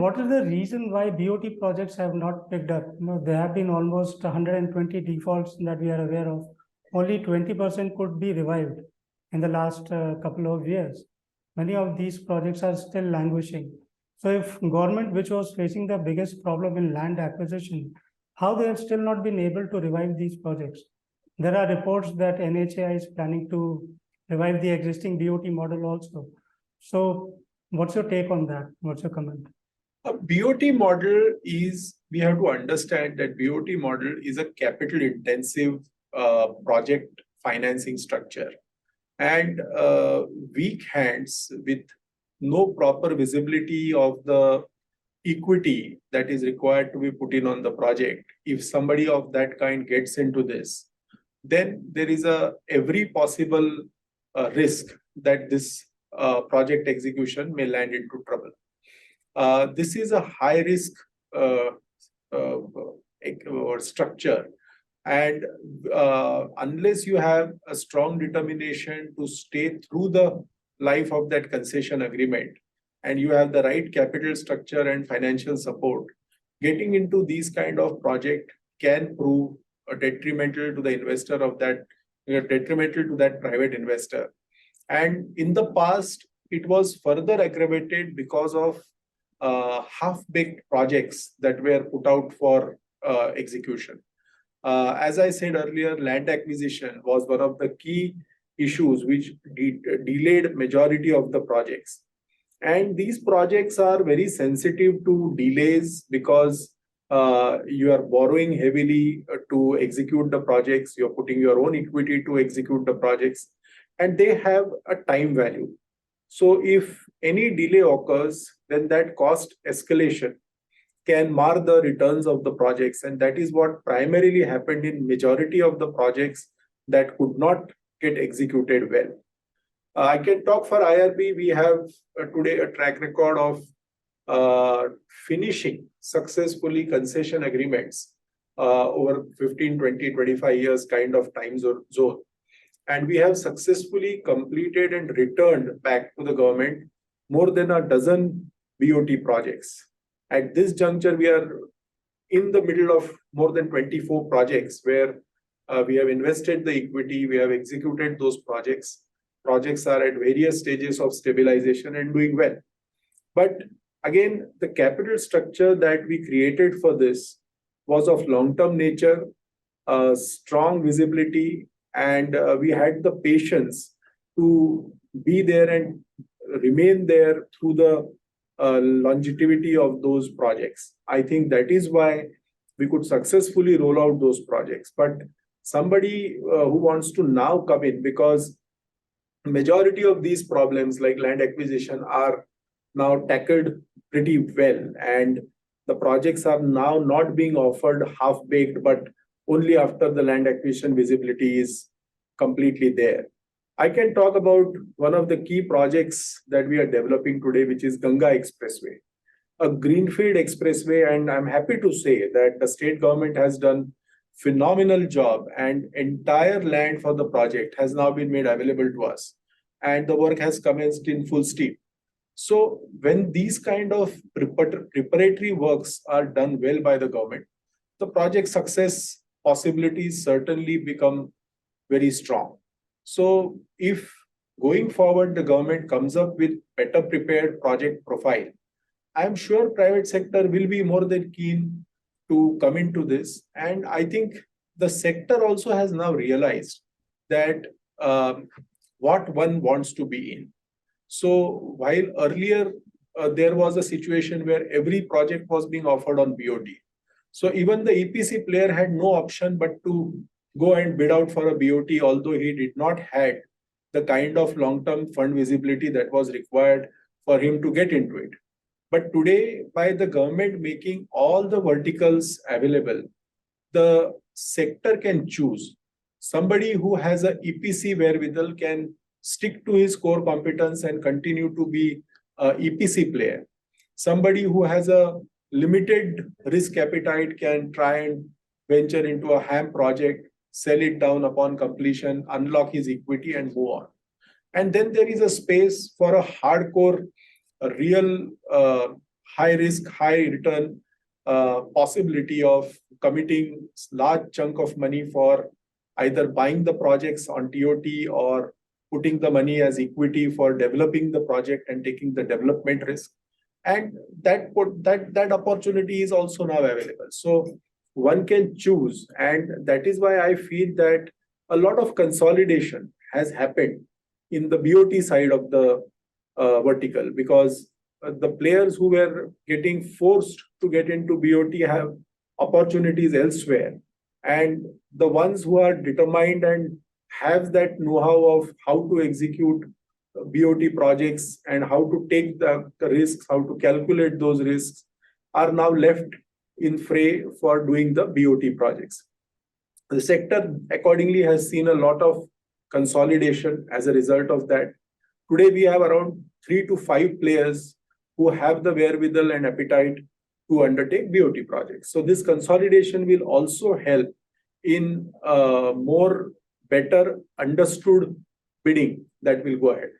what is the reason why BOT projects have not picked up? There have been almost 120 defaults that we are aware of. Only 20% could be revived in the last couple of years. Many of these projects are still languishing. So if government, which was facing the biggest problem in land acquisition, how they have still not been able to revive these projects? There are reports that NHAI is planning to revive the existing BOT model also. So what's your take on that? What's your comment? A BOT model is, we have to understand that BOT model is a capital intensive project financing structure. And weak hands with no proper visibility of the equity that is required to be put in on the project. If somebody of that kind gets into this, then there is every possible risk that this project execution may land into trouble. This is a high risk structure. And unless you have a strong determination to stay through the life of that concession agreement, and you have the right capital structure and financial support, getting into these kind of project can prove detrimental to the investor of that, detrimental to that private investor. And in the past, it was further aggravated because of half-baked projects that were put out for execution. As I said earlier, land acquisition was one of the key issues which delayed majority of the projects. And these projects are very sensitive to delays because you are borrowing heavily to execute the projects, you're putting your own equity to execute the projects, and they have a time value. So if any delay occurs, then that cost escalation can mar the returns of the projects. And that is what primarily happened in majority of the projects that could not get executed well. I can talk for IRB. We have today a track record of finishing successfully concession agreements over 15, 20, 25 years kind of time zone. And we have successfully completed and returned back to the government more than a dozen BOT projects. At this juncture, we are in the middle of more than 24 projects where we have invested the equity, we have executed those projects. Projects are at various stages of stabilization and doing well. But again, the capital structure that we created for this was of long-term nature, strong visibility, and we had the patience to be there and remain there through the longevity of those projects. I think that is why we could successfully roll out those projects. But somebody who wants to now come in, because majority of these problems like land acquisition are now tackled pretty well, and the projects are now not being offered half-baked, but only after the land acquisition visibility is completely there. I can talk about one of the key projects that we are developing today, which is Ganga Expressway, a greenfield expressway. And I'm happy to say that the state government has done phenomenal job, and entire land for the project has now been made available to us. And the work has commenced in full steam. So when these kind of preparatory works are done well by the government, the project success possibilities certainly become very strong. So if going forward, the government comes up with better prepared project profile, I'm sure private sector will be more than keen to come into this. And I think the sector also has now realized that what one wants to be in. So while earlier there was a situation where every project was being offered on BOT. So even the EPC player had no option but to go and bid out for a BOT, although he did not had the kind of long-term fund visibility that was required for him to get into it. But today, by the government making all the verticals available, the sector can choose. Somebody who has a EPC wherewithal can stick to his core competence and continue to be a EPC player. Somebody who has a limited risk appetite can try and venture into a HAM project, sell it down upon completion, unlock his equity and move on. And then there is a space for a hardcore, a real high risk, high return possibility of committing large chunk of money for either buying the projects on TOT or putting the money as equity for developing the project and taking the development risk. And that opportunity is also now available. So one can choose, and that is why I feel that a lot of consolidation has happened in the BOT side of the vertical, because the players who were getting forced to get into BOT have opportunities elsewhere, and the ones who are determined and have that know-how of how to execute BOT projects and how to take the risks, how to calculate those risks, are now left in fray for doing the BOT projects. The sector accordingly has seen a lot of consolidation as a result of that. Today we have around 3 to 5 players who have the wherewithal and appetite to undertake BOT projects. So this consolidation will also help in more better understood bidding that will go ahead.